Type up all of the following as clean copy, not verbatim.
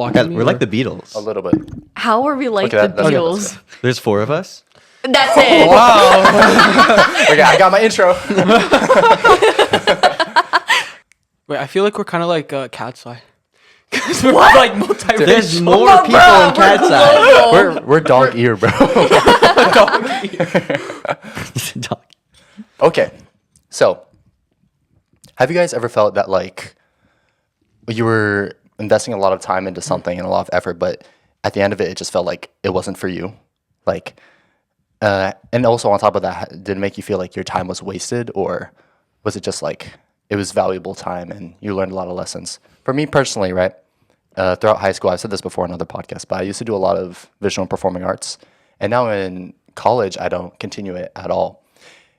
We're like the Beatles. A little bit. How are we like Okay, the that's good, Beatles? There's 4 of us. That's it. Wow. Okay, I got my intro. Wait, I feel like we're kind of like Cat's Eye. Because we're like multiracial. There's more people in Cat's Eye. We're dog ear, bro. Dog. Okay, so have you guys ever felt that like you were investing a lot of time into something and a lot of effort, but at the end of it, it just felt like it wasn't for you? Like, and also on top of that, did it make you feel like your time was wasted, or was it just like it was valuable time and you learned a lot of lessons? For me personally, right, throughout high school, I've said this before in other podcasts, but I used to do a lot of visual and performing arts. And now in college, I don't continue it at all.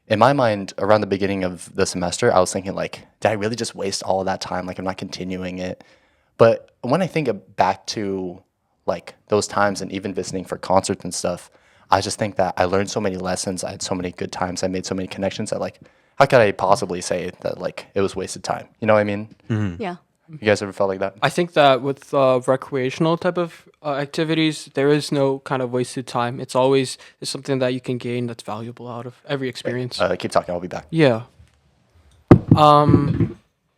In my mind, around the beginning of the semester, I was thinking like, did I really just waste all of that time? Like I'm not continuing it. But when I think back to like those times and even visiting for concerts and stuff, I just think that I learned so many lessons. I had so many good times. I made so many connections that like, how could I possibly say that like it was wasted time? You know what I mean? Yeah. You guys ever felt like that? I think that with recreational type of activities, there is no kind of wasted time. It's something that you can gain that's valuable out of every experience. Keep talking. I'll be back. Yeah.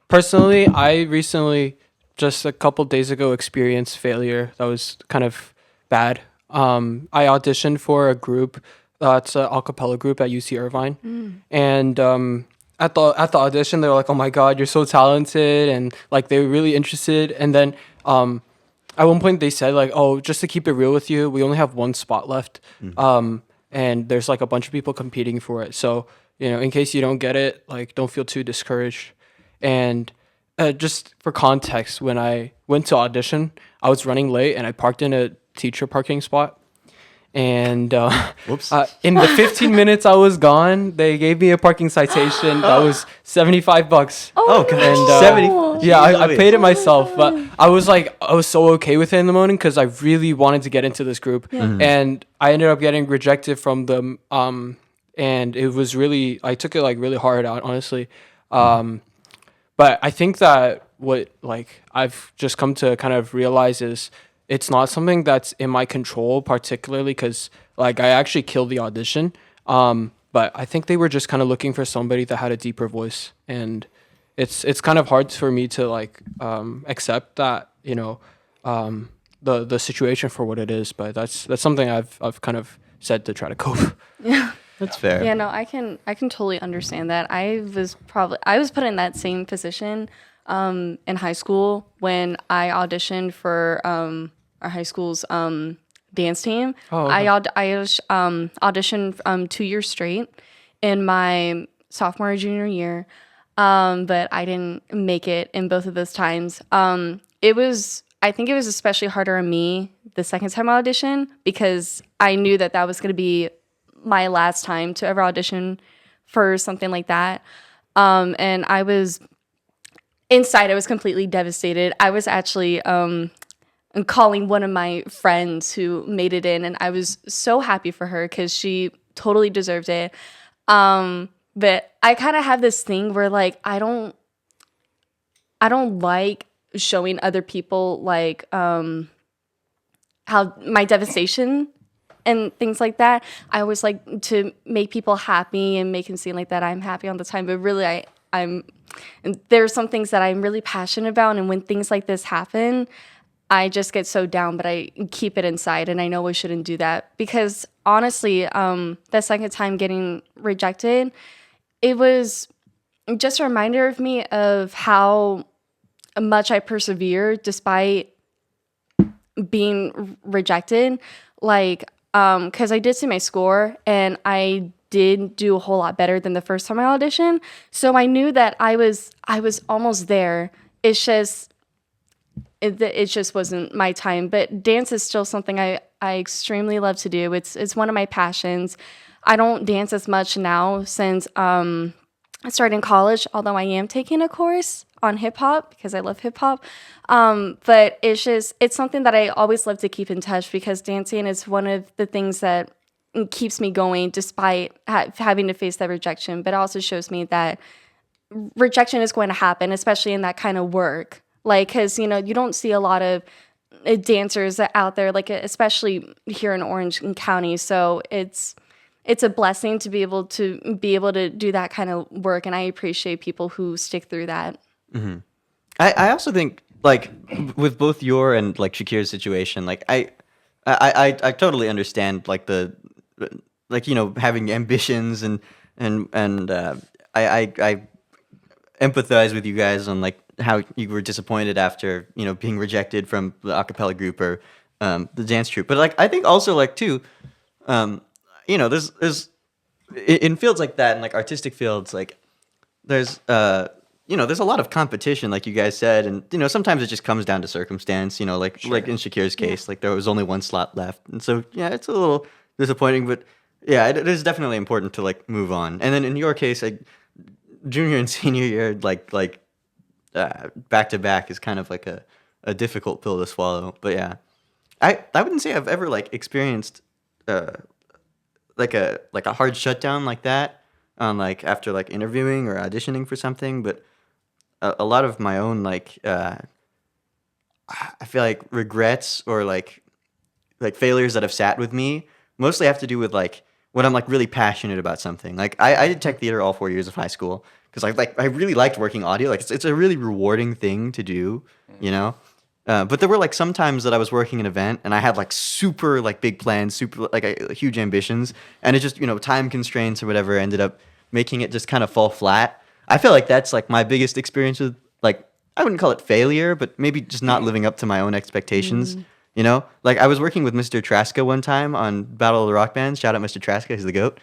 Personally, I recently, just a couple days ago, experienced failure that was kind of bad. I auditioned for a group. It's an a cappella group at UC Irvine, and at the audition, they were like, "Oh my God, you're so talented," and like they were really interested. And then at one point, they said like, "Oh, just to keep it real with you, we only have 1 spot left, and there's like a bunch of people competing for it. So in case you don't get it, like don't feel too discouraged." And just for context, when I went to audition, I was running late and I parked in a teacher parking spot. And in the 15 minutes I was gone, they gave me a parking citation that was $75. Oh, gosh. And 70. yeah, I paid it myself, but I was so okay with it in the moment because I really wanted to get into this group, and I ended up getting rejected from them. And it was really, I took it like really hard out, honestly. But I think that what like I've just come to kind of realize is it's not something that's in my control, particularly because like I actually killed the audition. But I think they were just kind of looking for somebody that had a deeper voice, and it's kind of hard for me to like accept that the situation for what it is. But that's something I've kind of said to try to cope. Yeah. That's fair. Yeah, no, I can totally understand that. I was put in that same position in high school when I auditioned for our high school's dance team. Oh, okay. I auditioned 2 years straight in my sophomore and junior year, but I didn't make it in both of those times. I think it was especially harder on me the second time I auditioned because I knew that was going to be my last time to ever audition for something like that. And I was completely devastated. I was actually calling one of my friends who made it in, and I was so happy for her because she totally deserved it. But I kind of have this thing where like I don't like showing other people like how my devastation and things like that. I always like to make people happy and make them seem like that I'm happy all the time. But really, and there's some things that I'm really passionate about. And when things like this happen, I just get so down, but I keep it inside. And I know I shouldn't do that because honestly, the second time getting rejected, it was just a reminder of me of how much I persevere despite being rejected. Like, because I did see my score and I did do a whole lot better than the first time I auditioned. So I knew that I was almost there. It just wasn't my time. But dance is still something I extremely love to do. It's one of my passions. I don't dance as much now since I started in college, although I am taking a course on hip hop because I love hip hop. But it's something that I always love to keep in touch because dancing is one of the things that keeps me going despite having to face that rejection. But it also shows me that rejection is going to happen, especially in that kind of work. Like, because, you don't see a lot of dancers out there, like especially here in Orange County. So it's a blessing to be able to do that kind of work, and I appreciate people who stick through that. I also think like with both your and like Shakir's situation, like I totally understand like the like having ambitions and I empathize with you guys on like how you were disappointed after being rejected from the a cappella group or the dance troupe. But like I think also like too, there's in fields like that and like artistic fields like there's there's a lot of competition, like you guys said, and sometimes it just comes down to circumstance. Like in Shakir's case, like there was only one slot left, and so yeah, it's a little disappointing, but yeah, it is definitely important to like move on. And then in your case, like junior and senior year, like back to back is kind of like a difficult pill to swallow. But yeah, I wouldn't say I've ever like experienced like a hard shutdown like that on like after like interviewing or auditioning for something, but a lot of my own like I feel like regrets or like failures that have sat with me mostly have to do with like when I'm like really passionate about something. Like I did tech theater all 4 years of high school because I really liked working audio. Like it's a really rewarding thing to do, but there were like some times that I was working an event and I had like super like big plans, super like huge ambitions, and it just time constraints or whatever ended up making it just kind of fall flat. I feel like that's like my biggest experience with like I wouldn't call it failure, but maybe just not living up to my own expectations. Like I was working with Mr. Traska one time on Battle of the Rock Bands. Shout out Mr. Traska, he's the GOAT.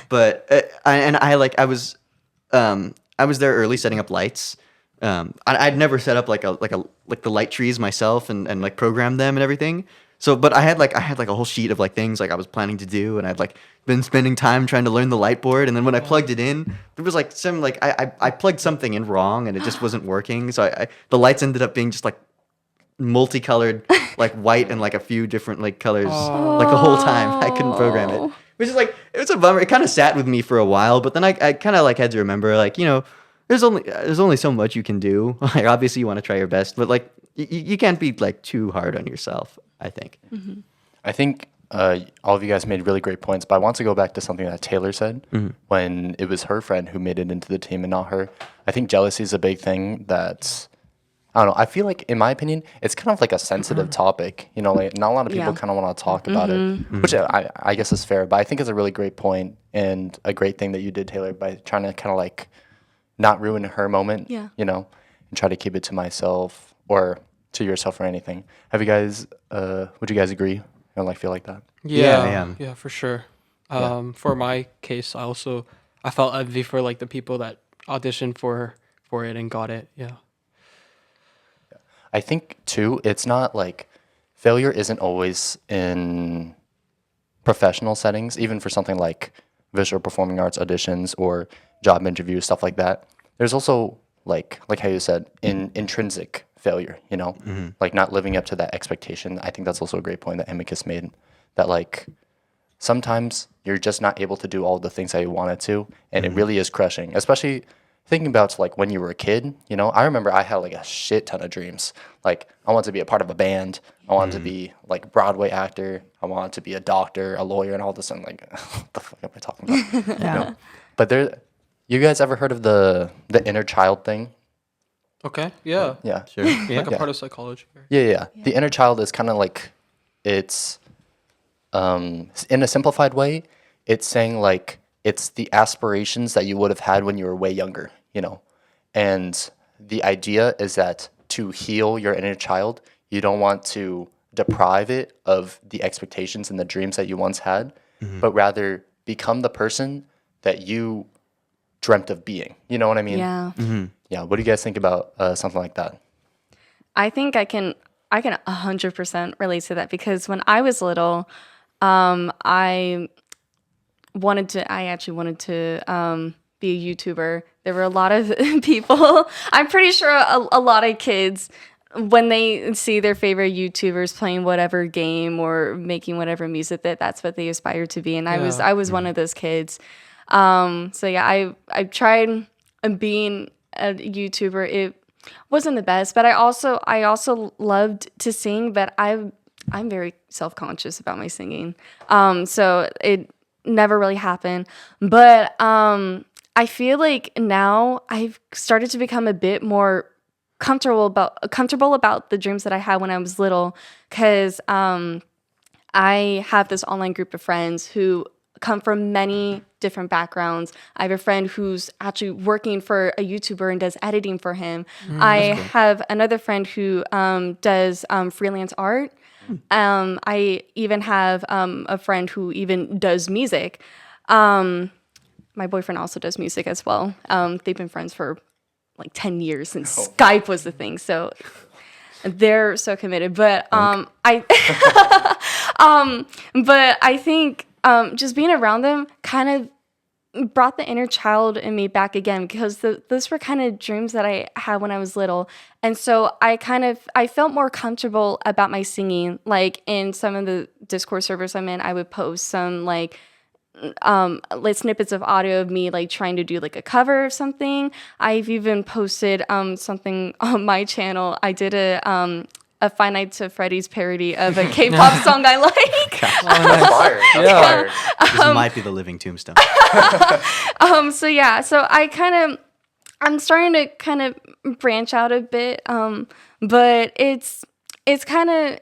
But I was there early setting up lights. I'd never set up like the light trees myself and like programmed them and everything. So, but I had like a whole sheet of like things like I was planning to do, and I'd like been spending time trying to learn the light board. And then when I plugged it in, there was like some like I plugged something in wrong and it just wasn't working. So the lights ended up being just like multicolored, like white and like a few different like colors, like the whole time. I couldn't program it, which is like it was a bummer. It kind of sat with me for a while, but then I kind of like had to remember like there's only so much you can do. Like obviously you want to try your best, but like you can't be like too hard on yourself, I think. Mm-hmm. I think all of you guys made really great points, but I want to go back to something that Taylor said when it was her friend who made it into the team and not her. I think jealousy is a big thing that's, I don't know, I feel like, in my opinion, it's kind of like a sensitive topic. Like not a lot of people kind of want to talk about it, which I guess is fair, but I think it's a really great point and a great thing that you did, Taylor, by trying to kind of like not ruin her moment, and try to keep it to myself or to yourself or anything. Have you guys, would you guys agree and like feel like that? Yeah, for sure. For my case, I felt envy for like the people that auditioned for it and got it. Yeah. I think too, it's not like failure isn't always in professional settings, even for something like visual performing arts auditions or job interviews, stuff like that. There's also like how you said, intrinsic failure, like not living up to that expectation. I think that's also a great point that Amicus made, that like sometimes you're just not able to do all the things that you wanted to, and it really is crushing, especially thinking about like when you were a kid. I remember I had like a shit ton of dreams. Like I wanted to be a part of a band. I wanted to be like a Broadway actor. I wanted to be a doctor, a lawyer, and all this. And like, what the fuck am I talking about? Yeah. But you guys ever heard of the inner child thing? Okay. Yeah. Yeah. Sure. Yeah. Like a part of psychology. Yeah. The inner child is kind of like, it's in a simplified way, it's saying like it's the aspirations that you would have had when you were way younger, and the idea is that to heal your inner child, you don't want to deprive it of the expectations and the dreams that you once had, but rather become the person that you dreamt of being. You know what I mean? Yeah. Yeah. What do you guys think about something like that? I think I can 100% relate to that, because when I was little, I actually wanted to be a YouTuber. There were a lot of people, I'm pretty sure a lot of kids, when they see their favorite YouTubers playing whatever game or making whatever music, that's what they aspire to be. And I was one of those kids. So yeah, I tried being a YouTuber. wasn't the best, but I also loved to sing, but I'm very self-conscious about my singing. So it never really happened. But I feel like now I've started to become a bit more comfortable about the dreams that I had when I was little, because I have this online group of friends who come from many different backgrounds. I have a friend who's actually working for a YouTuber and does editing for him. I have another friend who does freelance art. I even have a friend who even does music. My boyfriend also does music as well. They've been friends for like 10 years since Skype was the thing. So they're so committed. But but I think just being around them kind of brought the inner child in me back again, because those were kind of dreams that I had when I was little. And so I felt more comfortable about my singing. Like in some of the Discord servers I'm in, I would post some like snippets of audio of me like trying to do like a cover of something. I've even posted something on my channel. I did a Five Nights at Freddy's parody of a K-pop song I like. That's fire. That's fire. This might be the living tombstone. So yeah, so I'm starting to kind of branch out a bit, but it's kind of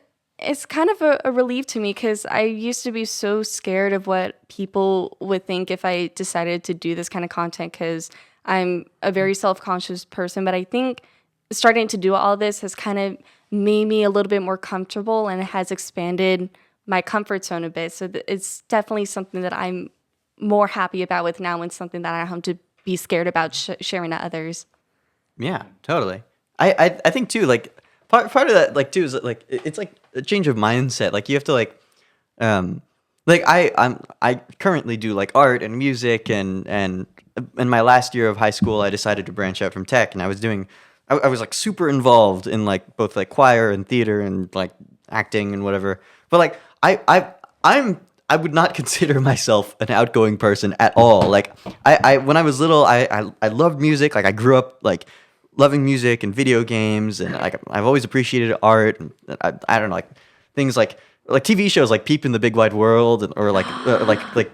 a relief to me, because I used to be so scared of what people would think if I decided to do this kind of content, because I'm a very self-conscious person. But I think starting to do all this has kind of made me a little bit more comfortable, and it has expanded my comfort zone a bit. So it's definitely something that I'm more happy about with now, and something that I don't have to be scared about sharing to others. Yeah, totally. I think too, like part of that, like too, is that, like it's like a change of mindset. Like you have to like I currently do like art and music, and in my last year of high school I decided to branch out from tech, and I was like super involved in like both like choir and theater and like acting and whatever. But like I would not consider myself an outgoing person at all. Like I when I was little, I loved music. Like I grew up like loving music and video games, and like I've always appreciated art. And I don't know, like things like TV shows like Peep in the Big Wide World, or like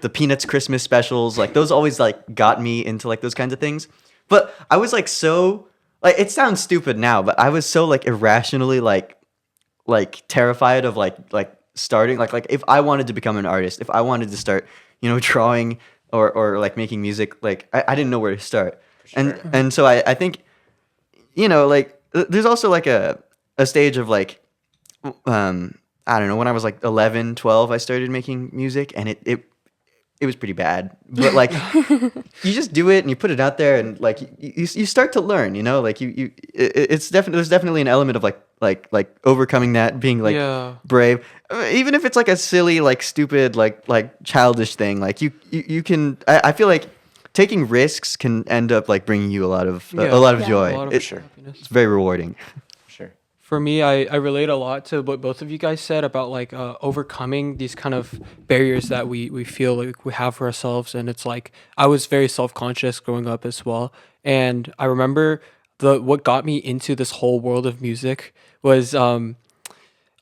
the Peanuts Christmas specials. Like those always like got me into like those kinds of things. But I was like so like, it sounds stupid now, but I was so like irrationally like terrified of like starting like if I wanted to become an artist, if I wanted to start, drawing or like making music, like I didn't know where to start. Sure. And so I think, like there's also like a stage of like, I don't know, when I was like 11, 12, I started making music, and it was pretty bad, but like you just do it and you put it out there, and like you start to learn, like there's definitely an element of like overcoming that, being like brave, even if it's like a silly, like stupid, like childish thing. Like you can, I feel like taking risks can end up like bringing you a lot of joy. A lot of It's very rewarding. For me, I relate a lot to what both of you guys said about like overcoming these kind of barriers that we feel like we have for ourselves. And it's like, I was very self-conscious growing up as well. And I remember what got me into this whole world of music was, I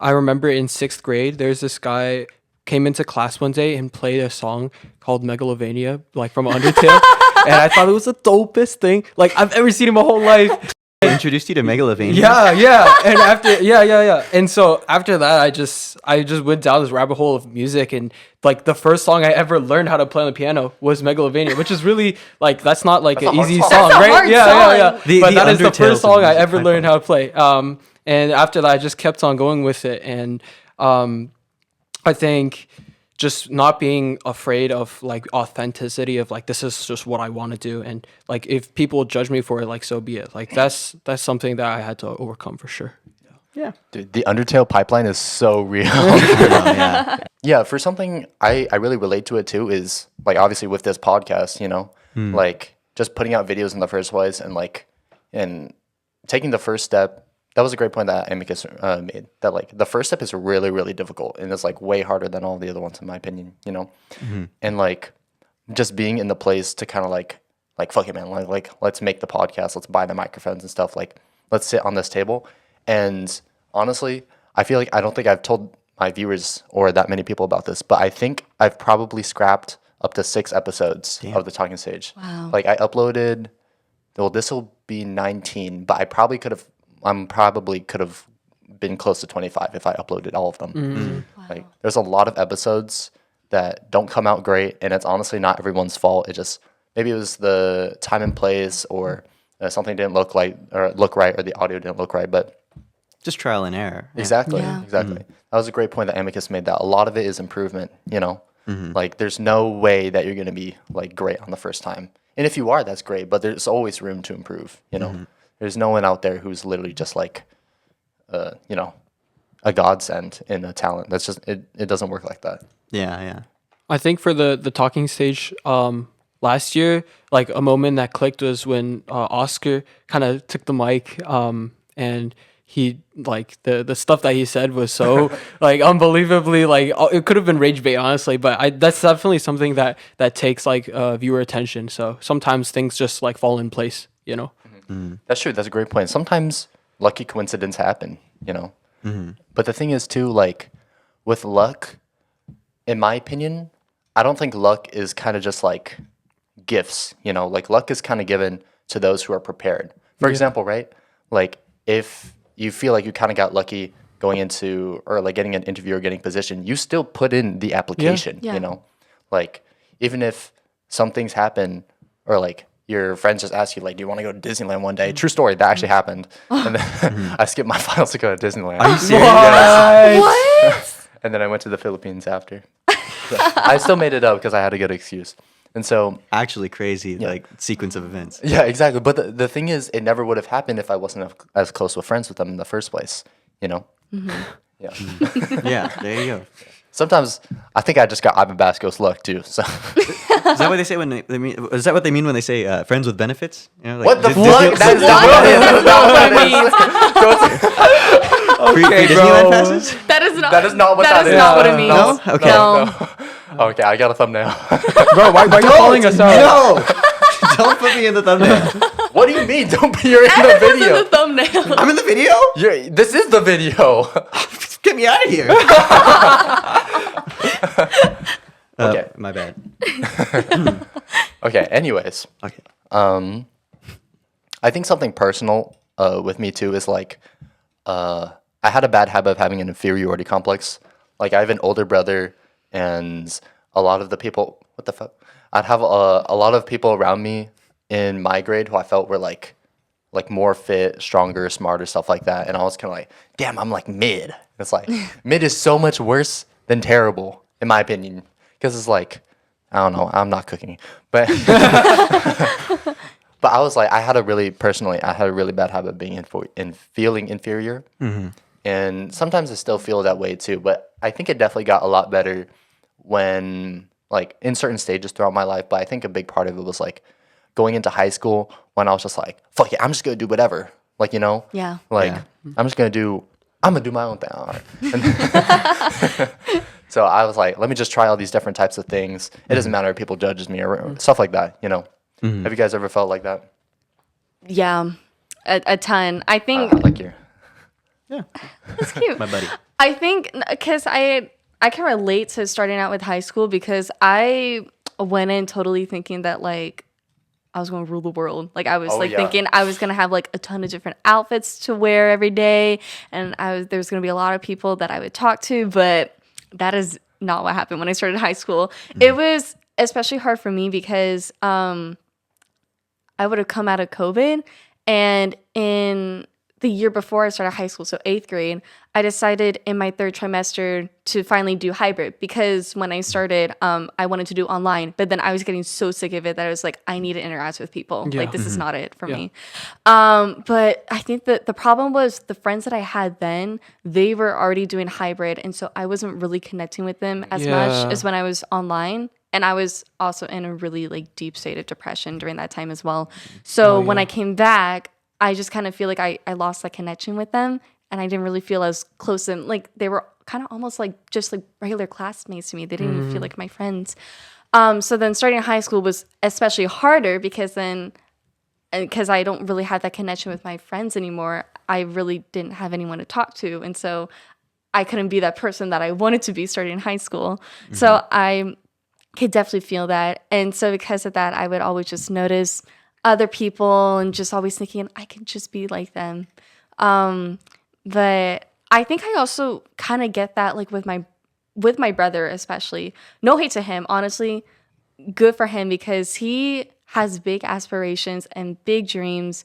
remember in 6th grade, there's this guy came into class one day and played a song called Megalovania, like from Undertale. And I thought it was the dopest thing like I've ever seen in my whole life. Introduced you to Megalovania. Yeah. And after and so after that, I just went down this rabbit hole of music, and like the first song I ever learned how to play on the piano was Megalovania, which is really like that's not like an easy song, right? Yeah. But that is the first song I ever learned how to play. And after that, I just kept on going with it, and I think just not being afraid of like authenticity of like, this is just what I want to do, and like if people judge me for it, like so be it. Like that's something that I had to overcome for sure. Yeah. Dude, the Undertale pipeline is so real. Yeah, for something I really relate to it too is like obviously with this podcast, like just putting out videos in the first place, and taking the first step. That was a great point that Amicus made, that like the first step is really, really difficult, and it's like way harder than all the other ones in my opinion, Mm-hmm. And like just being in the place to kind of like fuck it, man, like let's make the podcast, let's buy the microphones and stuff. Like let's sit on this table. And honestly, I feel like I don't think I've told my viewers or that many people about this, but I think I've probably scrapped up to 6 episodes of the Talking Stage. Wow. Like I uploaded, well, this will be 19, but I probably could have been close to 25 if I uploaded all of them. Like there's a lot of episodes that don't come out great, and it's honestly not everyone's fault. It just, maybe it was the time and place, or something didn't look right, or the audio didn't look right, but Just trial and error. Yeah. exactly. Yeah. That was a great point that Amicus made, that a lot of it is improvement, like there's no way that you're going to be like great on the first time. And if you are, that's great, but there's always room to improve, There's no one out there who's literally just like a godsend in a talent. That's just, it doesn't work like that. Yeah. I think for the Talking Stage last year, like a moment that clicked was when Oscar kind of took the mic and he, like, the stuff that he said was so like unbelievably, like, it could have been rage bait, honestly, but that's definitely something that takes like viewer attention. So sometimes things just like fall in place, That's true. That's a great point. Sometimes lucky coincidence happen, But the thing is too, like with luck, in my opinion, I don't think luck is kind of just like gifts, like luck is kind of given to those who are prepared. For example, right? Like if you feel like you kind of got lucky going into, or like getting an interview or getting position, you still put in the application, Yeah. Like even if some things happen, or like your friends just ask you, like, do you want to go to Disneyland one day? True story, that actually happened. And then I skipped my finals to go to Disneyland. Are you serious? What? And then I went to the Philippines after. So I still made it up because I had a good excuse. And so, Actually crazy, like sequence of events. yeah, exactly. But the thing is, it never would have happened if I wasn't as close with friends with them in the first place, Yeah. Yeah, there you go. Sometimes I think I just got Ivan Basco's luck too. So Is that what they say when they mean? Is that what they mean when they say friends with benefits? Like what the Disney- fuck? That is not what it is. That is not what it is. free Disneyland passes? That is not. That is not what that that is is. not what it means. No? Okay. No. Okay, I got a thumbnail. Bro, why are you calling us out? No! Don't put me in the thumbnail. What do you mean? Don't be you're in the This is video. the thumbnail. I'm in the video? This is the video. Get me out of here. Okay. My bad. Okay. Anyways, Okay. I think something personal with me too is like I had a bad habit of having an inferiority complex. Like I have an older brother, and a lot of the people, what the fuck? I'd have a lot of people around me in my grade who I felt were like more fit, stronger, smarter, stuff like that. And I was kind of like, damn, I'm like mid. It's like mid is so much worse than terrible, in my opinion, because it's like, I don't know, I'm not cooking, but but I was like, I had a really bad habit of being feeling inferior. And sometimes I still feel that way too, but I think it definitely got a lot better when, like, in certain stages throughout my life. But I think a big part of it was like going into high school, when I was just like, fuck it, I'm just gonna do whatever. Like, Yeah. like Yeah. I'm gonna do my own thing. All right. And so I was like, let me just try all these different types of things. It doesn't matter if people judges me or stuff like that, Have you guys ever felt like that? Yeah. A ton. I think. I like your. Yeah. It's cute. My buddy. I think because I can relate to starting out with high school, because I went in totally thinking that like I was going to rule the world. Like I was thinking I was going to have like a ton of different outfits to wear every day, and there's going to be a lot of people that I would talk to, but that is not what happened when I started high school. It was especially hard for me because I would have come out of COVID, and in the year before I started high school, so 8th grade, I decided in my 3rd trimester to finally do hybrid, because when I started, I wanted to do online, but then I was getting so sick of it that I was like, I need to interact with people. Yeah. Like, this is not it for me. But I think that the problem was the friends that I had then, they were already doing hybrid, and so I wasn't really connecting with them as much as when I was online. And I was also in a really like deep state of depression during that time as well. So when I came back, I just kind of feel like I lost that connection with them, and I didn't really feel as close, and like they were kind of almost like just like regular classmates to me. They didn't even feel like my friends. So then starting high school was especially harder, because then and because I don't really have that connection with my friends anymore, I really didn't have anyone to talk to. And so I couldn't be that person that I wanted to be starting in high school. So I could definitely feel that. And so because of that, I would always just notice other people and just always thinking I can just be like them. But I think I also kind of get that like with my brother especially. No hate to him, honestly. Good for him because he has big aspirations and big dreams.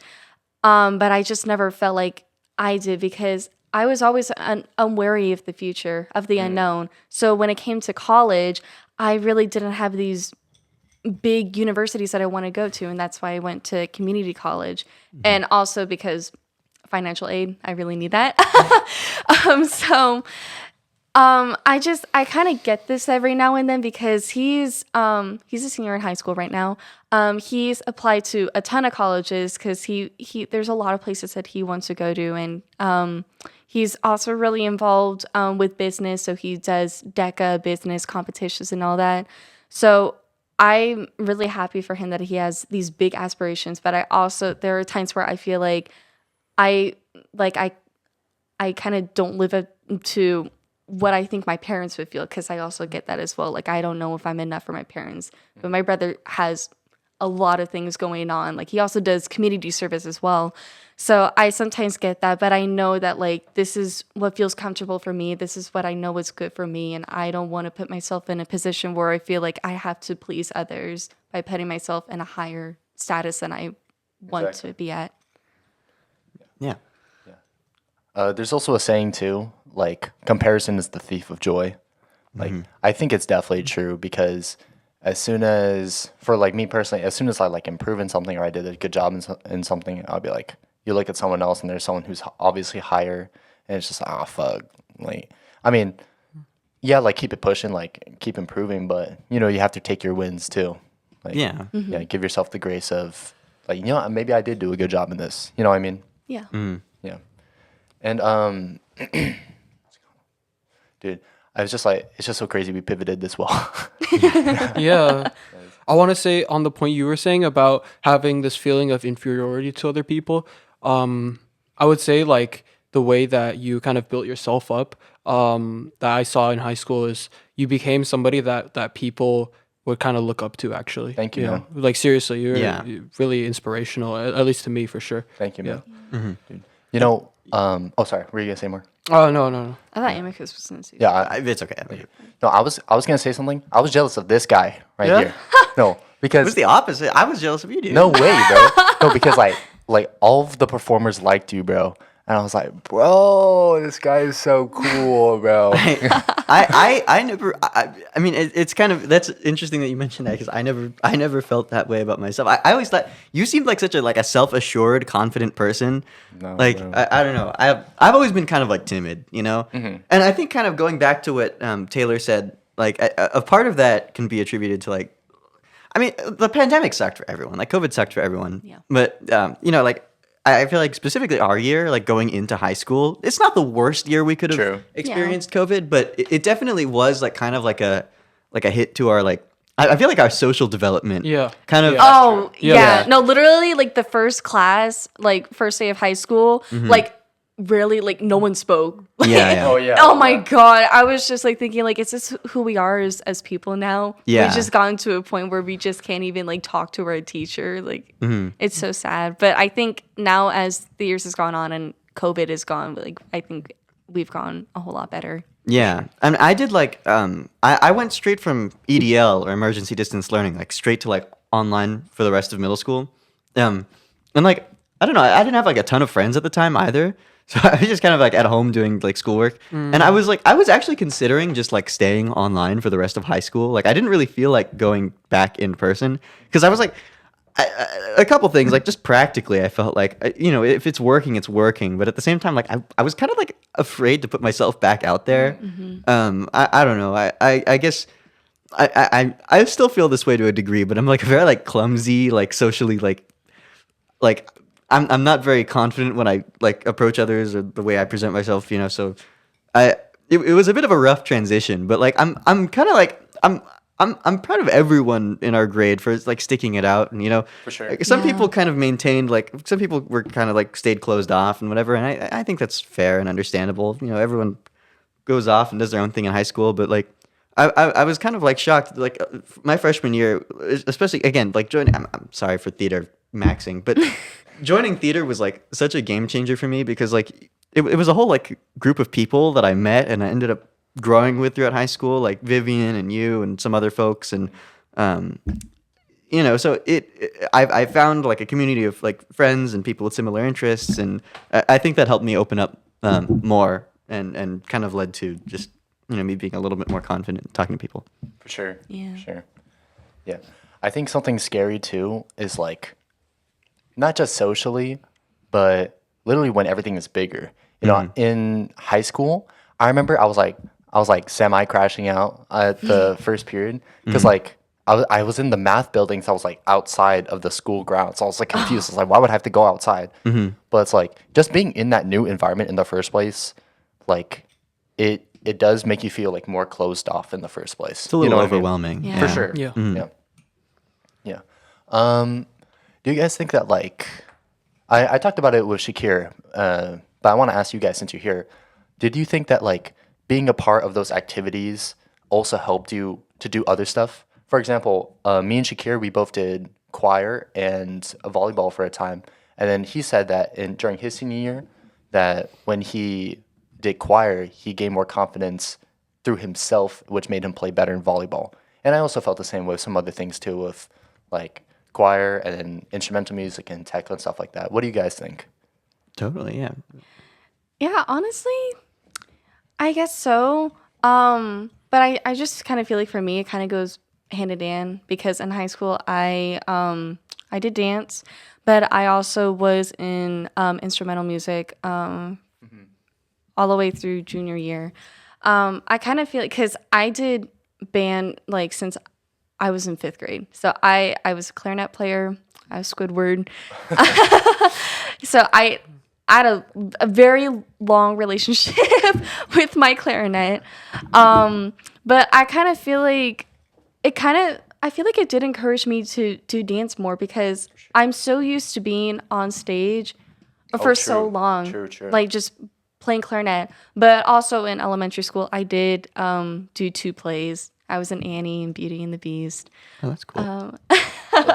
But I just never felt like I did because I was always unwary of the future, of the unknown. So when it came to college, I really didn't have these big universities that I want to go to. And that's why I went to community college. And also because financial aid, I really need that. I kind of get this every now and then because he's a senior in high school right now. He's applied to a ton of colleges because he there's a lot of places that he wants to go to, and he's also really involved with business. So he does DECA business competitions and all that. So I'm really happy for him that he has these big aspirations. But there are times where I feel like I kind of don't live up to what I think my parents would feel, because I also get that as well. Like, I don't know if I'm enough for my parents. But my brother has a lot of things going on. Like, he also does community service as well. So I sometimes get that, but I know that, like, this is what feels comfortable for me. This is what I know is good for me. And I don't want to put myself in a position where I feel like I have to please others by putting myself in a higher status than I want to be at. Yeah. There's also a saying too, like comparison is the thief of joy. Like I think it's definitely true because for like me personally, as soon as I like improve in something or I did a good job in something, I'll be like, you look at someone else and there's someone who's obviously higher, and it's just like, oh fuck. Like, I mean, yeah, like keep it pushing, like keep improving, but you know, you have to take your wins too. Like, Yeah. yeah, give yourself the grace of like, you know, maybe I did do a good job in this. You know what I mean? Yeah. Yeah. And dude, I was just like, it's just so crazy we pivoted this well. Yeah. I want to say on the point you were saying about having this feeling of inferiority to other people, I would say like the way that you kind of built yourself up, that I saw in high school is you became somebody that people would kind of look up to actually. Thank you, man. Like seriously, Yeah. you're really inspirational, at least to me for sure. Thank you, man. Yeah. Dude. You know, sorry, were you gonna say more? Oh, no. I thought Amicus was going to say Yeah, It's okay. no, I was gonna say something. I was jealous of this guy right Yeah? here. No, It because was the opposite. I was jealous of you, dude. no way, bro. No, because like all of the performers liked you, bro. And I was like, bro, this guy is so cool, bro. I never. I mean, it's kind of, that's interesting that you mentioned that, because I never felt that way about myself. I always thought you seemed like such a self-assured, confident person. No, like bro. I don't know. I've always been kind of like timid, you know. And I think kind of going back to what Taylor said, like a part of that can be attributed to like, I mean, the pandemic sucked for everyone. Like COVID sucked for everyone. Yeah. But you know, like I feel like specifically our year, like going into high school, it's not the worst year we could have True. experienced COVID, but it definitely was like kind of like a hit to our like, I feel like our social development. Yeah. Kind of. Yeah. Oh, Yeah. yeah. No, literally, like the first class, like first day of high school, like really, like no one spoke. Like, Yeah. Oh yeah. Oh my God. I was just like thinking, like, is this who we are as people now? Yeah. We've just gotten to a point where we just can't even like talk to our teacher. Like, it's so sad. But I think now as the years has gone on and COVID is gone, like, I think we've gone a whole lot better. Yeah, and I did like I went straight from EDL or emergency distance learning like straight to like online for the rest of middle school, and like I don't know, I didn't have like a ton of friends at the time either, so I was just kind of like at home doing like schoolwork, and I was actually considering just like staying online for the rest of high school. Like I didn't really feel like going back in person because I was like. A couple things, like just practically, I felt like, you know, if it's working, it's working. But at the same time, like I was kind of like afraid to put myself back out there. I don't know. I guess I still feel this way to a degree, but I'm like very like clumsy, like socially, like I'm not very confident when I like approach others or the way I present myself, you know. So it was a bit of a rough transition, but like I'm kind of like I'm proud of everyone in our grade for like sticking it out, and For sure. like, some Yeah. people kind of maintained, like some people were kind of like stayed closed off and whatever, and I think that's fair and understandable. Everyone goes off and does their own thing in high school, but like I was kind of like shocked, like my freshman year, especially again, like joining. I'm sorry for theater maxing, but joining theater was like such a game changer for me because like it was a whole like group of people that I met and I ended up growing with throughout high school, like Vivian and you and some other folks, and so I found like a community of like friends and people with similar interests, and I think that helped me open up more and kind of led to just me being a little bit more confident talking to people. For sure. Yeah. For sure. Yeah. I think something scary too is like not just socially, but literally when everything is bigger. In high school, I remember I was like semi crashing out at the first period because like I was in the math building, so I was like outside of the school grounds. So I was like confused. I was like, why would I have to go outside? But it's like just being in that new environment in the first place, like it does make you feel like more closed off in the first place. It's a little what I mean? overwhelming. Yeah. For sure. Yeah. Yeah. Yeah. Do you guys think that like I talked about it with Shakir, but I want to ask you guys since you're here, did you think that like being a part of those activities also helped you to do other stuff? For example, me and Shakir, we both did choir and volleyball for a time, and then he said that during his senior year, that when he did choir, he gained more confidence through himself, which made him play better in volleyball. And I also felt the same with some other things too, with like choir and then instrumental music and tech and stuff like that. What do you guys think? Totally, yeah. Yeah, honestly, I guess so. But I just kind of feel like for me, it kind of goes hand in hand because in high school, I did dance, but I also was in instrumental music all the way through junior year. I kind of feel like because I did band like since I was in 5th grade. So I was a clarinet player. I was Squidward. So I had a very long relationship with my clarinet. But I kind of feel like I feel like it did encourage me to dance more because I'm so used to being on stage for so true. long. True. Like just playing clarinet. But also in elementary school, I did do 2 plays. I was in Annie and Beauty and the Beast. Oh, that's cool.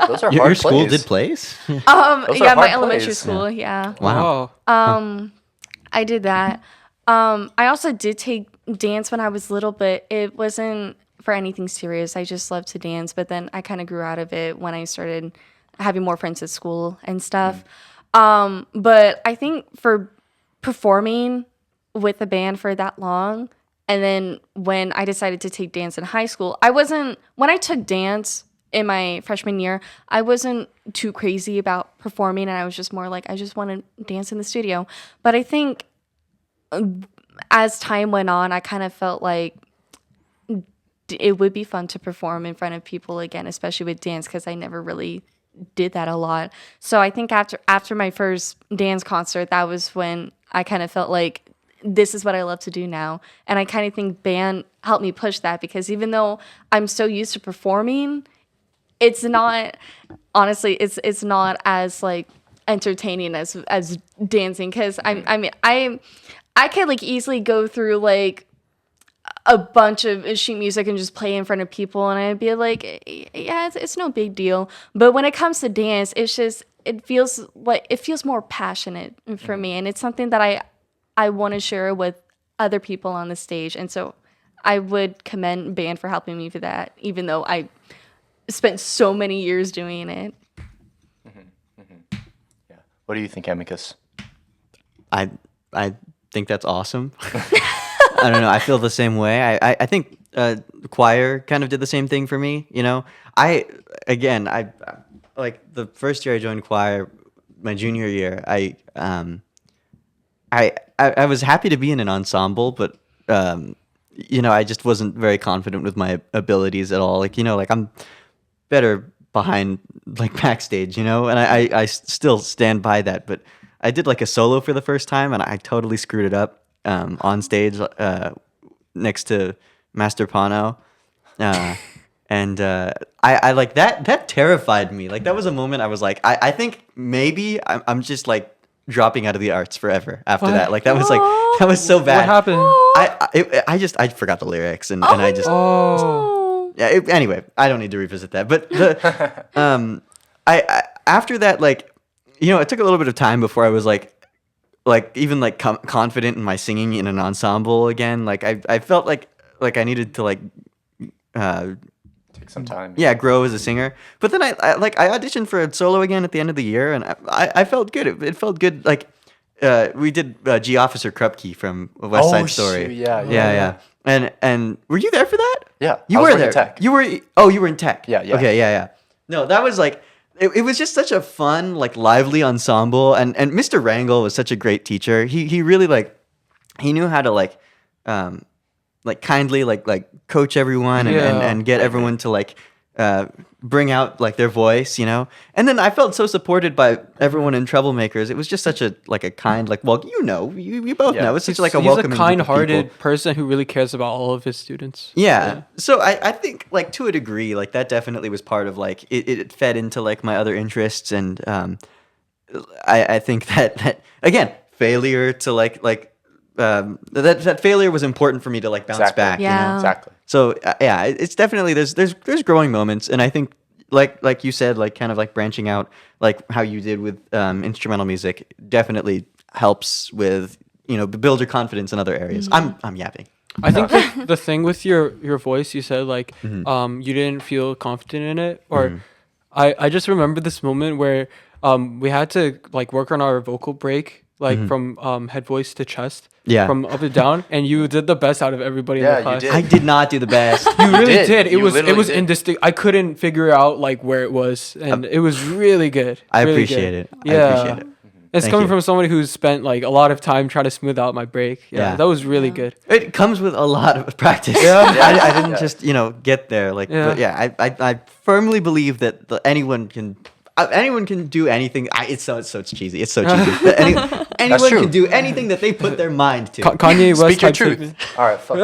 Those are your hard school plays. did plays? Those are Yeah, my hard elementary plays. school, yeah. Wow. I did that. I also did take dance when I was little, but it wasn't for anything serious. I just loved to dance, but then I kind of grew out of it when I started having more friends at school and stuff. But I think for performing with a band for that long, and then when I decided to take dance in high school, when I took dance in my freshman year, I wasn't too crazy about performing, and I was just more like, I just want to dance in the studio. But I think as time went on, I kind of felt like it would be fun to perform in front of people again, especially with dance, because I never really did that a lot. So I think after my first dance concert, that was when I kind of felt like this is what I love to do now. And I kind of think band helped me push that because even though I'm so used to performing, it's not, honestly, it's not as like entertaining as dancing. Because I mean, I could like easily go through like a bunch of sheet music and just play in front of people, and I'd be like, yeah, it's no big deal. But when it comes to dance, it feels more passionate for me, and it's something that I want to share with other people on the stage. And so I would commend band for helping me for that, even though I spent so many years doing it. Yeah. What do you think, Amicus? I think that's awesome. I don't know. I feel the same way. I think choir kind of did the same thing for me. I like the first year I joined choir, my junior year. I was happy to be in an ensemble, but I just wasn't very confident with my abilities at all. Like I'm better behind like backstage, and I still stand by that. But I did like a solo for the first time, and I totally screwed it up on stage next to Master Pano. and I like that terrified me. Like that was a moment I was like, I think maybe I'm just like dropping out of the arts forever after What? that. Like that was so bad. What happened? I forgot the lyrics and I just Oh. yeah. Anyway, I don't need to revisit that. But the I after that, like, it took a little bit of time before I was like even like confident in my singing in an ensemble again. Like I felt like I needed to like Take some time. yeah, grow as a singer. But then I auditioned for a solo again at the end of the year, and I felt good. It felt good. Like we did G Officer Krupke from West Side Story. Shoot, yeah. And were you there for that? Yeah, you I was were working there. tech. You were in tech. Yeah. Okay, yeah. No, that was like it was just such a fun, like lively ensemble, and Mr. Rangel was such a great teacher. He really like he knew how to like kindly like coach everyone and get everyone to like bring out like their voice, and then I felt so supported by everyone in Troublemakers. It was just such a kind, like, well, you both know it's such like a He's welcoming a group of kind-hearted people. person who really cares about all of his students. Yeah. So I think like to a degree, like that definitely was part of like it fed into like my other interests, and I think that again, failure to that failure was important for me to like bounce Exactly. back. Yeah. Exactly. So yeah, it's definitely there's growing moments, and I think like you said, like kind of like branching out, like how you did with instrumental music, definitely helps with build your confidence in other areas. I'm yapping. I think the thing with your voice, you said like you didn't feel confident in it, or I just remember this moment where we had to like work on our vocal break, like from head voice to chest, Yeah. from up and down, and you did the best out of everybody in Yeah, the you class. did. I did not do the best. You really did. did. It You was literally did. indistinct. I couldn't figure out like where it was, and it was really good. I Really appreciate good. it. I Yeah. appreciate it. It's Thank coming you. from somebody who's spent like a lot of time trying to smooth out my break. Yeah. That was really good. It comes with a lot of practice. Yeah. I didn't Yeah. just get there. Like, Yeah. but yeah, I firmly believe that anyone can do anything. It's cheesy. It's so cheesy. But anyone true. can do anything that they put their mind to. Kanye West Speak your type truth. statement. All right. Fuck.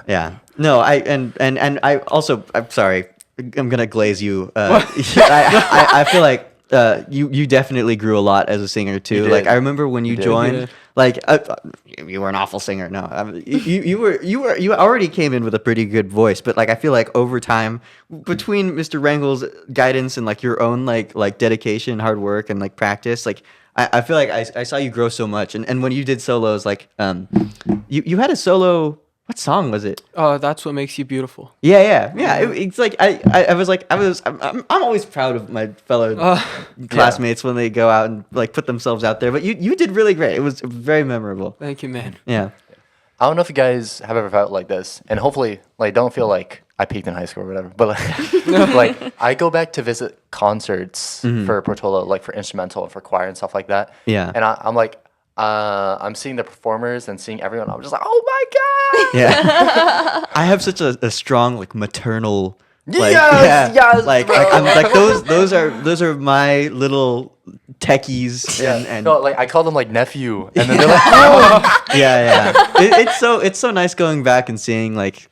Yeah. No. I also. I'm sorry. I'm gonna glaze you. I feel like you definitely grew a lot as a singer too. You Like did. I remember when you did. joined. Yeah. Like you were an awful singer. No, you already came in with a pretty good voice, but like I feel like over time, between Mr. Rangel's guidance and like your own like dedication, hard work, and like practice, like I feel like I saw you grow so much. And when you did solos, like you had a solo. What song was it? That's what makes you beautiful. Yeah. It's like I'm always proud of my fellow classmates when they go out and like put themselves out there. But you did really great. It was very memorable. Thank you, man. Yeah. I don't know if you guys have ever felt like this, and hopefully, like, don't feel like I peaked in high school or whatever. But like I go back to visit concerts for Portola, like for instrumental and for choir and stuff like that. Yeah. And I'm like, I'm seeing the performers and seeing everyone. I'm just like, oh my god. Yeah. I have such a strong like maternal like Yes, like bro. I'm like those are my little techies and No, like I call them like nephew, and then they're like, oh. yeah. It's so nice going back and seeing like,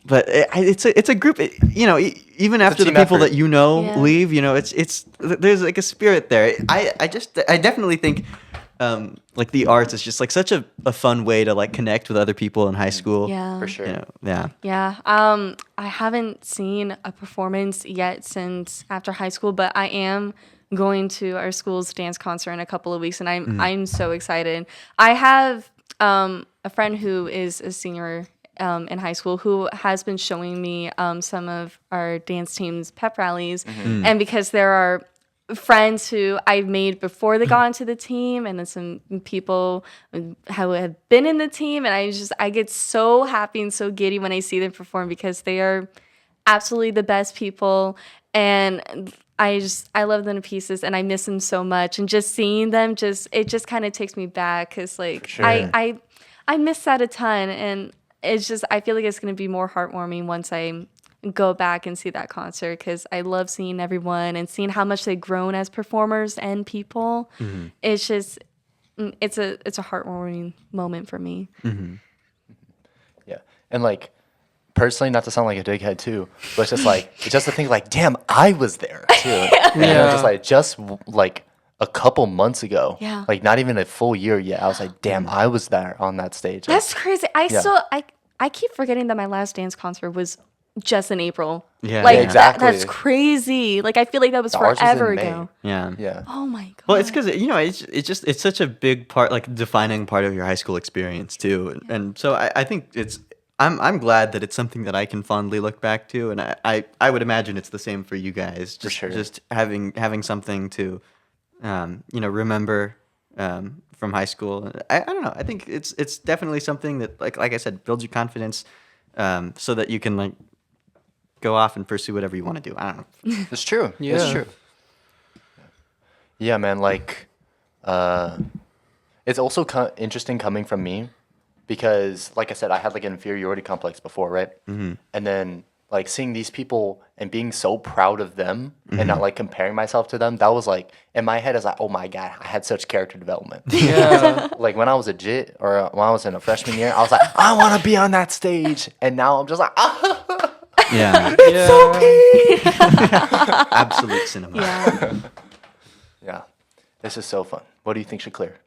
but it's a group. Even after the team people effort. that Yeah. leave, it's there's like a spirit there. I definitely think. Like the arts is just like such a fun way to like connect with other people in high school. Yeah. For sure. Yeah. Yeah. I haven't seen a performance yet since after high school, but I am going to our school's dance concert in a couple of weeks, and I'm so excited. I have a friend who is a senior in high school who has been showing me some of our dance team's pep rallies, and because there are friends who I've made before they got into the team, and then some people who have been in the team, and I get so happy and so giddy when I see them perform because they are absolutely the best people, and I love them to pieces, and I miss them so much, and just seeing them it just kind of takes me back because like sure. I miss that a ton, and it's just I feel like it's gonna be more heartwarming once I go back and see that concert because I love seeing everyone and seeing how much they've grown as performers and people. It's just it's a heartwarming moment for me. Yeah, and like personally, not to sound like a dickhead too, but it's just like it's just to think like, damn, I was there too. And you know, just like a couple months ago, Yeah. like not even a full year yet. I was like, damn, I was there on that stage. Like, That's crazy. I keep forgetting that my last dance concert was just in April. Yeah. Like Yeah, exactly. that's crazy. Like I feel like that was Ours was in forever May. ago. Yeah. yeah. Oh my god. Well, it's because it's such a big part, like defining part of your high school experience too, and so I think I'm glad that it's something that I can fondly look back to, and I would imagine it's the same for you guys. Just sure. just having something to, remember from high school. I don't know. I think it's definitely something that like I said builds your confidence, so that you can like go off and pursue whatever you want to do. I don't know. It's true. Yeah. It's true. Yeah, man. Like, it's also interesting coming from me because, like I said, I had like an inferiority complex before, right? Mm-hmm. And then like seeing these people and being so proud of them and not like comparing myself to them, that was like in my head, I was like, oh my god, I had such character development. Yeah. Like when I was a JIT or when I was in a freshman year, I was like, I want to be on that stage, and now I'm just like, Yeah. Yeah. Absolute cinema. Yeah. yeah, this is so fun. What do you think should clear?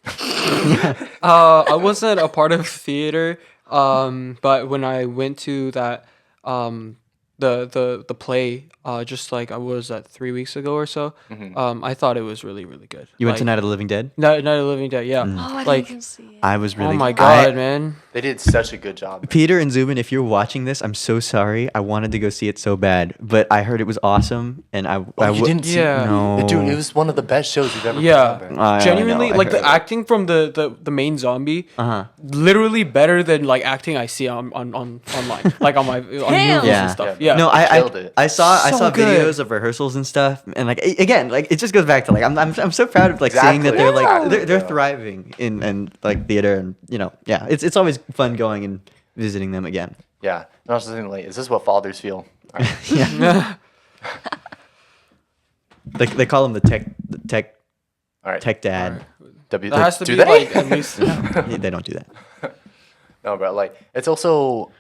I wasn't a part of theater, but when I went to that, the play, just like I was at 3 weeks ago or so, I thought it was really, really good. You went to Like, Night of the Living Dead? Night of the Living Dead, yeah. Oh, I Like, didn't see it. I was really. oh my god, I- man. They did such a good job. Peter and Zubin, if you're watching this, I'm so sorry. I wanted to go see it so bad, but I heard it was awesome, and You didn't see Yeah. No. Dude, it was one of the best shows you've ever Yeah, put on, bro. I genuinely, know, I like the heard. acting from the main zombie, literally better than like acting I see on online, like on my on movies Yeah. and stuff. Yeah. Yeah, No, They I killed it. I saw So good. videos of rehearsals and stuff, and like again, like it just goes back to like I'm so proud of like seeing that Exactly. they're like Yeah. they're thriving in like theater, and yeah, it's always fun going and visiting them again. Yeah. And I was just thinking, like, is this what fathers feel? All right. Yeah, they call him the tech All right. dad. W- that has to do be they? like at least. They don't do that. No, bro. Like, it's also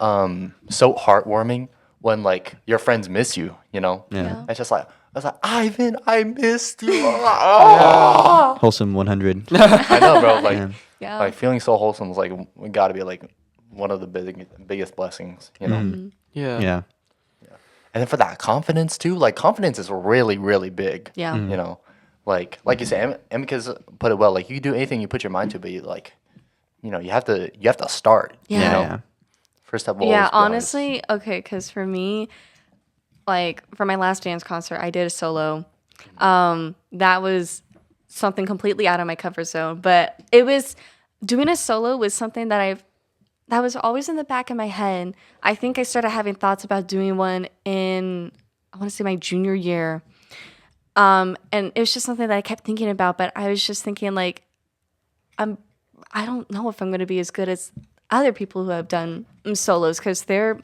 so heartwarming when like your friends miss you. You know. Yeah. It's just like I was like, Ivan, I missed you. Oh. Wholesome 100. I know, bro. Like, Yeah. like feeling so wholesome is like got to be like one of the biggest blessings. You know. Yeah. Yeah. And then for that confidence too, like confidence is really, really big. Yeah. You know, like you said, Emika's put it well. Like you can do anything you put your mind to, but you like, you have to start. Yeah. You Yeah. know? Yeah. First step. Will Yeah, always be hardest. honestly, okay, because for me, like for my last dance concert, I did a solo. That was something completely out of my comfort zone, but it was doing a solo was something that was always in the back of my head. I think I started having thoughts about doing one in, I want to say my junior year. And it was just something that I kept thinking about, but I was just thinking like, I don't know if I'm going to be as good as other people who have done solos because they're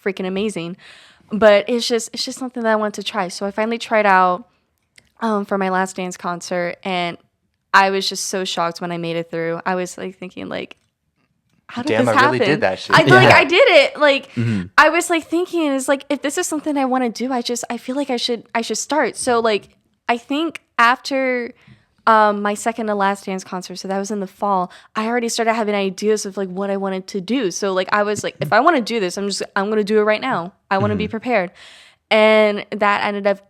freaking amazing. But it's just something that I wanted to try. So I finally tried out for my last dance concert, and I was just so shocked when I made it through. I was like thinking like, how did Damn, this I really happen? did that shit. Like Yeah. I did it. Like I was like thinking, is like if this is something I want to do, I feel like I should start. So like I think after my second to last dance concert, so that was in the fall, I already started having ideas of like what I wanted to do. So like I was like, if I want to do this, I'm gonna do it right now. I want to be prepared. And that ended up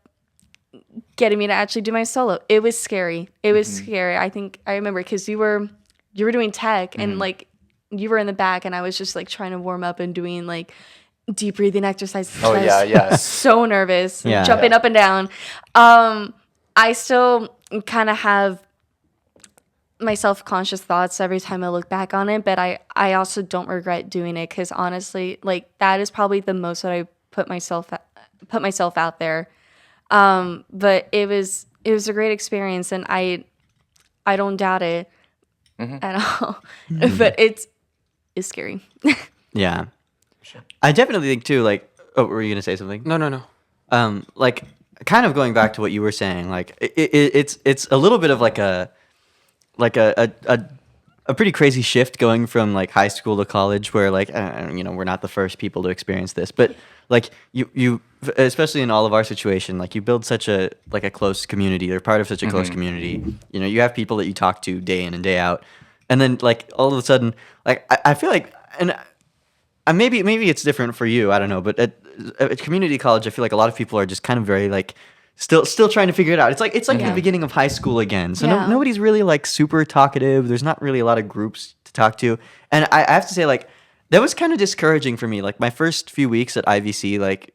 getting me to actually do my solo. It was scary. It was scary. I think I remember because you were doing tech and like you were in the back, and I was just like trying to warm up and doing like deep breathing exercises. Oh, I was yeah, yeah. so nervous, Yeah. jumping up and down. I still kind of have my self-conscious thoughts every time I look back on it, but I also don't regret doing it because honestly, like that is probably the most that I put myself out there. But it was a great experience, and I don't doubt it at all. But it's scary. Yeah. I definitely think too, like, oh, were you gonna say something? No. Like kind of going back to what you were saying, like it's a little bit of like a a pretty crazy shift going from like high school to college, where like we're not the first people to experience this, but like you especially in all of our situation, like you build such a close community. You're part of such a close community. You have people that you talk to day in and day out, and then like all of a sudden, like I feel like, and maybe it's different for you. I don't know, but at community college, I feel like a lot of people are just kind of very like still trying to figure it out. It's like the beginning of high school again. So nobody's really like super talkative. There's not really a lot of groups to talk to, and I have to say like that was kind of discouraging for me. Like my first few weeks at IVC, like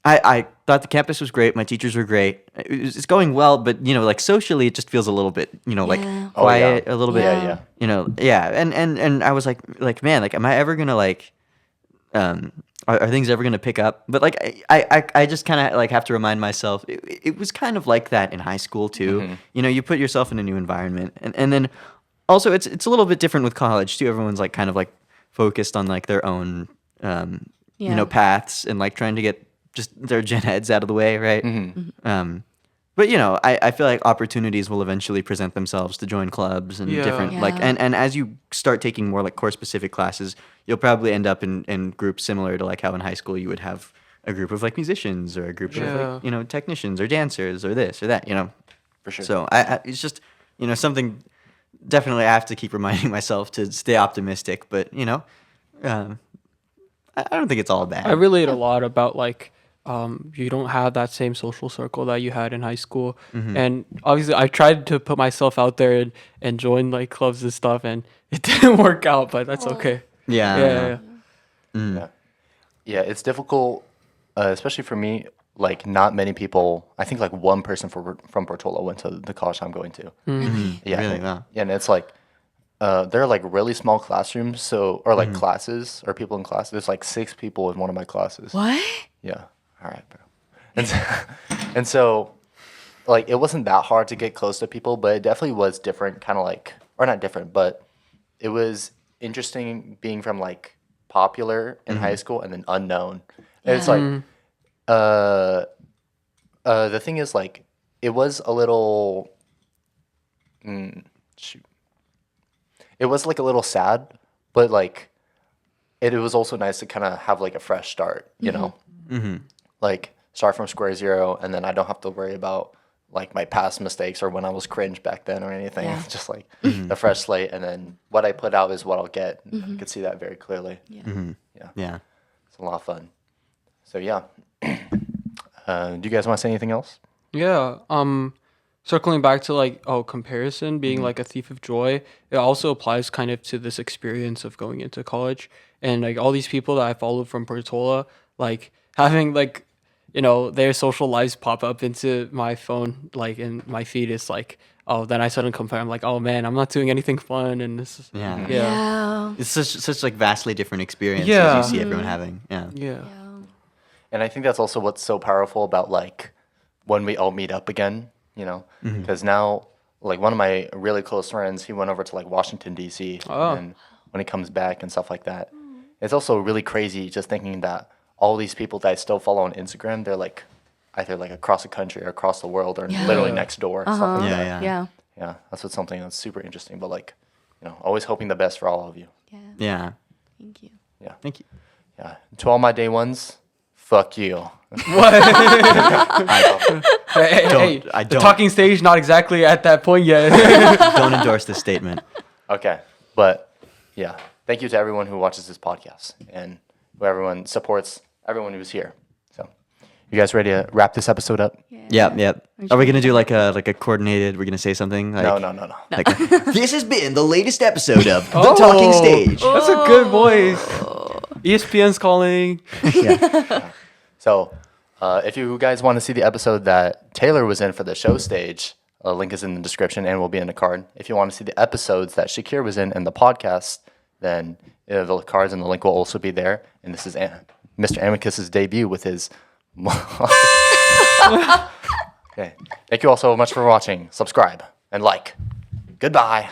I thought the campus was great. My teachers were great. It's going well, but like socially, it just feels a little bit like quiet, a little bit. And I was like man, like am I ever gonna like are things ever going to pick up? But like I just kind of like have to remind myself it was kind of like that in high school too. You put yourself in a new environment, and then also it's a little bit different with college too. Everyone's like kind of like focused on like their own paths and like trying to get just their gen heads out of the way, right? But I feel like opportunities will eventually present themselves to join clubs and different like and as you start taking more like course specific classes, you'll probably end up in groups similar to like how in high school you would have a group of like musicians or a group of like technicians or dancers or this or that, For sure. So I it's just something definitely I have to keep reminding myself to stay optimistic, but I don't think it's all bad. I relate a lot about like you don't have that same social circle that you had in high school. And obviously I tried to put myself out there and join like clubs and stuff, and it didn't work out, but that's okay. Yeah, it's difficult, especially for me. Like not many people. I think like one person from Portola went to the college I'm going to. Yeah, really? Wow. And it's like they're like really small classrooms, or like classes or people in classes. There's like 6 people in one of my classes. What? Yeah. All right, bro. And so like it wasn't that hard to get close to people, but it definitely was different, kind of like, or not different, but it was interesting being from like popular in high school and then unknown. And it's like the thing is like it was a little it was like a little sad, but like it was also nice to kind of have like a fresh start, you know? Like start from square zero, and then I don't have to worry about like my past mistakes or when I was cringe back then or anything. It's just like a fresh slate, and then what I put out is what I'll get. I could see that very clearly. Yeah. It's a lot of fun. So yeah. Do you guys want to say anything else? Yeah. Circling back to like comparison being like a thief of joy, it also applies kind of to this experience of going into college, and like all these people that I followed from Portola, like having like their social lives pop up into my phone, like in my feed, is like, then I suddenly compare. I'm like, oh man, I'm not doing anything fun, and this is It's such like vastly different experiences Yeah. you see everyone having. Yeah. And I think that's also what's so powerful about like when we all meet up again, because now like one of my really close friends, he went over to like Washington D.C. and when he comes back and stuff like that, it's also really crazy just thinking that all these people that I still follow on Instagram, they're like either like across the country or across the world or literally next door. Stuff like that. Yeah, that's what's something that's super interesting. But like, always hoping the best for all of you. Yeah. Thank you. Yeah. Thank you. Yeah. To all my day ones, fuck you. Hey, I the don't. talking stage not exactly at that point yet. Don't endorse this statement. Okay. But yeah, thank you to everyone who watches this podcast and who everyone supports, everyone who's here. So you guys ready to wrap this episode up? Yep. Are we gonna do like a coordinated? We're gonna say something like No. Like, this has been the latest episode of The Talking Stage. That's a good voice. ESPN's calling. So if you guys want to see the episode that Taylor was in for the show stage, a link is in the description and will be in the card. If you want to see the episodes that Shakir was in the podcast, then the cards and the link will also be there. And this is Mr. Amicus's debut with his... Okay. Thank you all so much for watching. Subscribe and like. Goodbye.